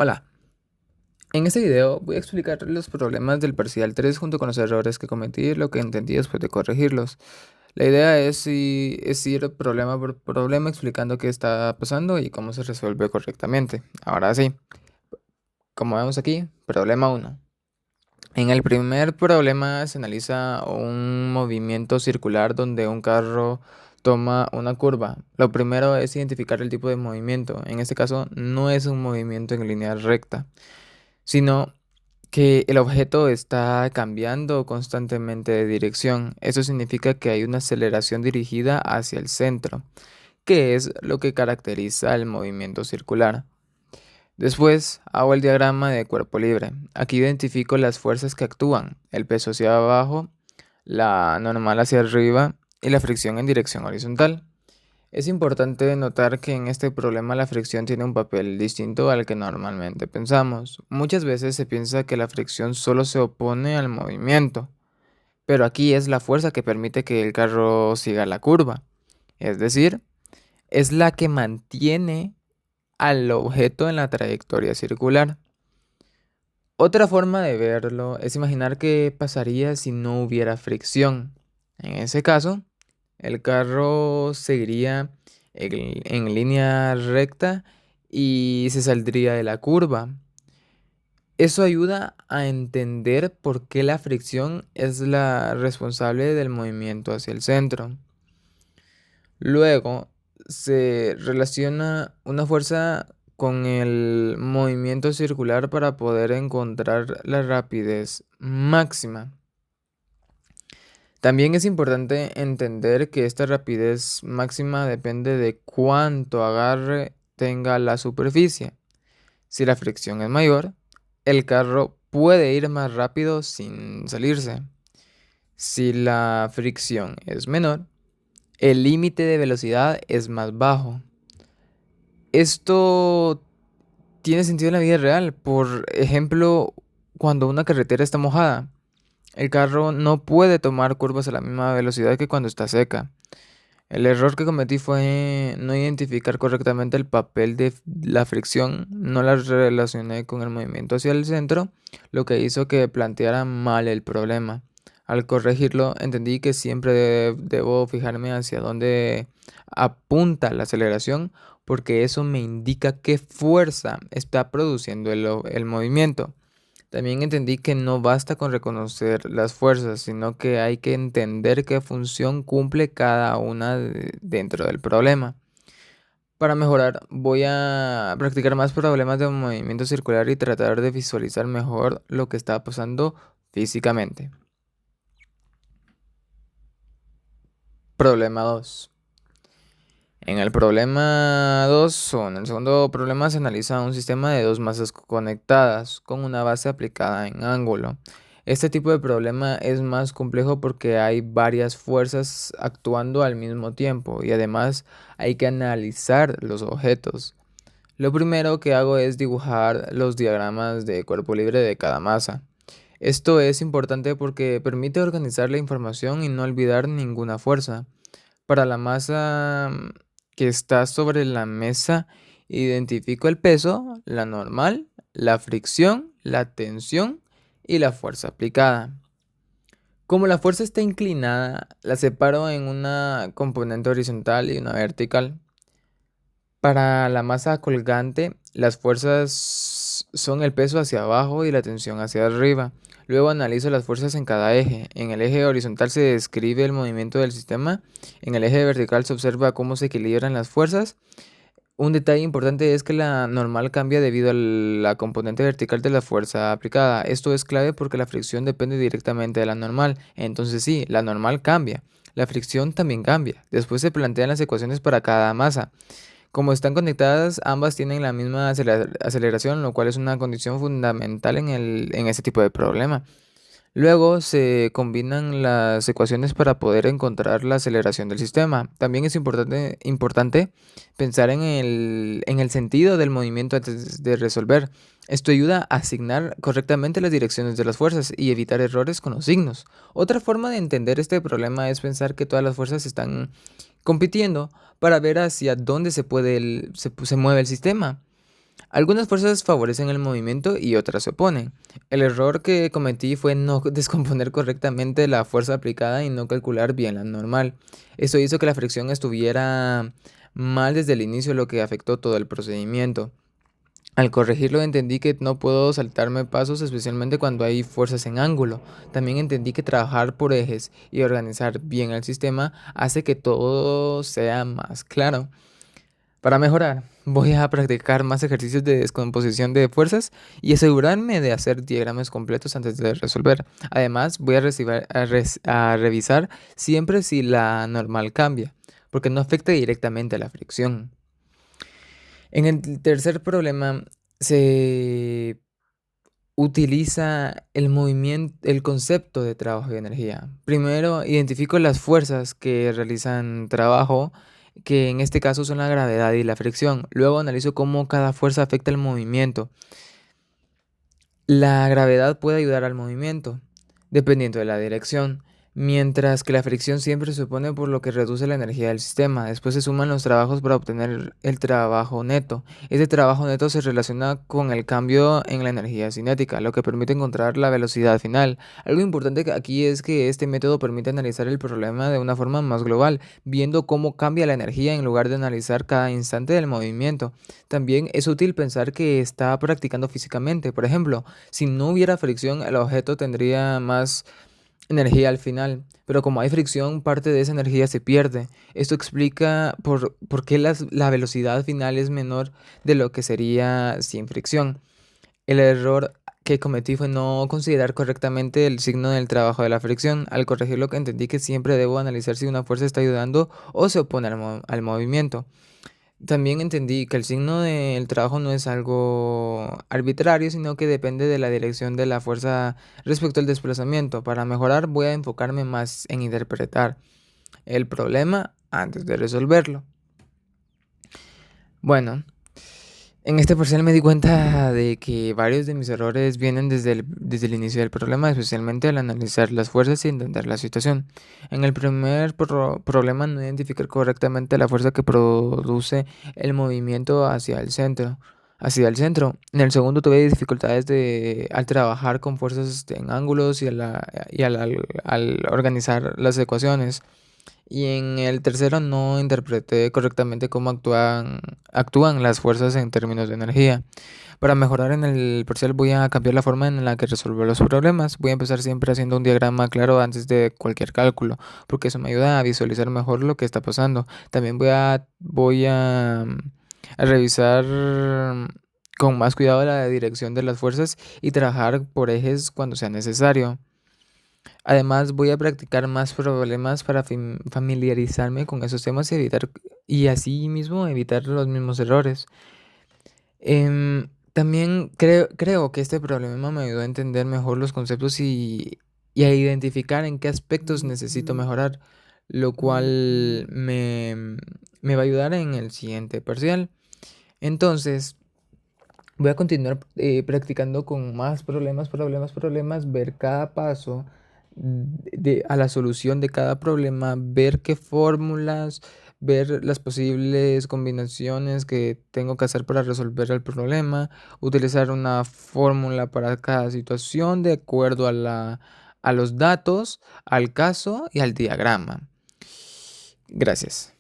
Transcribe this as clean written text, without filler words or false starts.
Hola, en este video voy a explicar los problemas del parcial 3 junto con los errores que cometí y lo que entendí después de corregirlos. La idea es ir problema por problema explicando qué está pasando y cómo se resuelve correctamente. Ahora sí, como vemos aquí, problema 1. En el primer problema se analiza un movimiento circular donde un carro toma una curva. Lo primero es identificar el tipo de movimiento. En este caso no es un movimiento en línea recta, sino que el objeto está cambiando constantemente de dirección. Eso significa que hay una aceleración dirigida hacia el centro, que es lo que caracteriza el movimiento circular. Después hago el diagrama de cuerpo libre. Aquí identifico las fuerzas que actúan, el peso hacia abajo, la normal hacia arriba y la fricción en dirección horizontal. Es importante notar que en este problema la fricción tiene un papel distinto al que normalmente pensamos. Muchas veces se piensa que la fricción solo se opone al movimiento, pero aquí es la fuerza que permite que el carro siga la curva. Es decir, es la que mantiene al objeto en la trayectoria circular. Otra forma de verlo es imaginar qué pasaría si no hubiera fricción. En ese caso, el carro seguiría en línea recta y se saldría de la curva. Eso ayuda a entender por qué la fricción es la responsable del movimiento hacia el centro. Luego se relaciona una fuerza con el movimiento circular para poder encontrar la rapidez máxima. También es importante entender que esta rapidez máxima depende de cuánto agarre tenga la superficie. Si la fricción es mayor, el carro puede ir más rápido sin salirse. Si la fricción es menor, el límite de velocidad es más bajo. Esto tiene sentido en la vida real. Por ejemplo, cuando una carretera está mojada, el carro no puede tomar curvas a la misma velocidad que cuando está seca. El error que cometí fue no identificar correctamente el papel de la fricción, no la relacioné con el movimiento hacia el centro, lo que hizo que planteara mal el problema. Al corregirlo, entendí que siempre debo fijarme hacia dónde apunta la aceleración, porque eso me indica qué fuerza está produciendo el movimiento. También entendí que no basta con reconocer las fuerzas, sino que hay que entender qué función cumple cada una dentro del problema. Para mejorar, voy a practicar más problemas de movimiento circular y tratar de visualizar mejor lo que está pasando físicamente. Problema 2. En el problema 2 o en el segundo problema se analiza un sistema de dos masas conectadas con una base aplicada en ángulo. Este tipo de problema es más complejo porque hay varias fuerzas actuando al mismo tiempo y además hay que analizar los objetos. Lo primero que hago es dibujar los diagramas de cuerpo libre de cada masa. Esto es importante porque permite organizar la información y no olvidar ninguna fuerza. Para la masa que está sobre la mesa, identifico el peso, la normal, la fricción, la tensión y la fuerza aplicada. Como la fuerza está inclinada, la separo en una componente horizontal y una vertical. Para la masa colgante, las fuerzas son el peso hacia abajo y la tensión hacia arriba. Luego analizo las fuerzas en cada eje. En el eje horizontal se describe el movimiento del sistema. En el eje vertical se observa cómo se equilibran las fuerzas. Un detalle importante es que la normal cambia debido a la componente vertical de la fuerza aplicada. Esto es clave porque la fricción depende directamente de la normal. Entonces sí, la normal cambia. La fricción también cambia. Después se plantean las ecuaciones para cada masa. Como están conectadas, ambas tienen la misma aceleración, lo cual es una condición fundamental en este tipo de problema. Luego se combinan las ecuaciones para poder encontrar la aceleración del sistema. También es importante pensar en el sentido del movimiento antes de resolver. Esto ayuda a asignar correctamente las direcciones de las fuerzas y evitar errores con los signos. Otra forma de entender este problema es pensar que todas las fuerzas están compitiendo para ver hacia dónde se mueve el sistema. Algunas fuerzas favorecen el movimiento y otras se oponen. El error que cometí fue no descomponer correctamente la fuerza aplicada y no calcular bien la normal. Esto hizo que la fricción estuviera mal desde el inicio, lo que afectó todo el procedimiento. Al corregirlo entendí que no puedo saltarme pasos, especialmente cuando hay fuerzas en ángulo. También entendí que trabajar por ejes y organizar bien el sistema hace que todo sea más claro. Para mejorar, voy a practicar más ejercicios de descomposición de fuerzas y asegurarme de hacer diagramas completos antes de resolver. Además, voy a revisar siempre si la normal cambia, porque no afecta directamente a la fricción. En el tercer problema se utiliza el concepto de trabajo y energía. Primero, identifico las fuerzas que realizan trabajo, que en este caso son la gravedad y la fricción. Luego analizo cómo cada fuerza afecta el movimiento. La gravedad puede ayudar al movimiento, dependiendo de la dirección, mientras que la fricción siempre se opone, por lo que reduce la energía del sistema. Después se suman los trabajos para obtener el trabajo neto. Este trabajo neto se relaciona con el cambio en la energía cinética, lo que permite encontrar la velocidad final. Algo importante aquí es que este método permite analizar el problema de una forma más global, viendo cómo cambia la energía en lugar de analizar cada instante del movimiento. También es útil pensar que está practicando físicamente. Por ejemplo, si no hubiera fricción, el objeto tendría más energía al final, pero como hay fricción, parte de esa energía se pierde. Esto explica por qué la velocidad final es menor de lo que sería sin fricción. El error que cometí fue no considerar correctamente el signo del trabajo de la fricción. Al corregirlo, entendí que siempre debo analizar si una fuerza está ayudando o se opone al movimiento. También entendí que el signo del trabajo no es algo arbitrario, sino que depende de la dirección de la fuerza respecto al desplazamiento. Para mejorar, voy a enfocarme más en interpretar el problema antes de resolverlo. Bueno, en este parcial me di cuenta de que varios de mis errores vienen desde el inicio del problema, especialmente al analizar las fuerzas y entender la situación. En el primer problema, no identificar correctamente la fuerza que produce el movimiento hacia el centro. En el segundo tuve dificultades al trabajar con fuerzas en ángulos y al organizar las ecuaciones. Y en el tercero no interpreté correctamente cómo actúan las fuerzas en términos de energía. Para mejorar en el parcial voy a cambiar la forma en la que resuelvo los problemas. Voy a empezar siempre haciendo un diagrama claro antes de cualquier cálculo, porque eso me ayuda a visualizar mejor lo que está pasando. También voy a revisar con más cuidado la dirección de las fuerzas y trabajar por ejes cuando sea necesario. Además, voy a practicar más problemas para familiarizarme con esos temas y así mismo evitar los mismos errores. También creo que este problema me ayudó a entender mejor los conceptos y a identificar en qué aspectos necesito mejorar, lo cual me va a ayudar en el siguiente parcial. Entonces, voy a continuar practicando con más problemas, ver cada paso a la solución de cada problema, ver qué fórmulas, ver las posibles combinaciones que tengo que hacer para resolver el problema, utilizar una fórmula para cada situación de acuerdo a los datos, al caso y al diagrama. Gracias.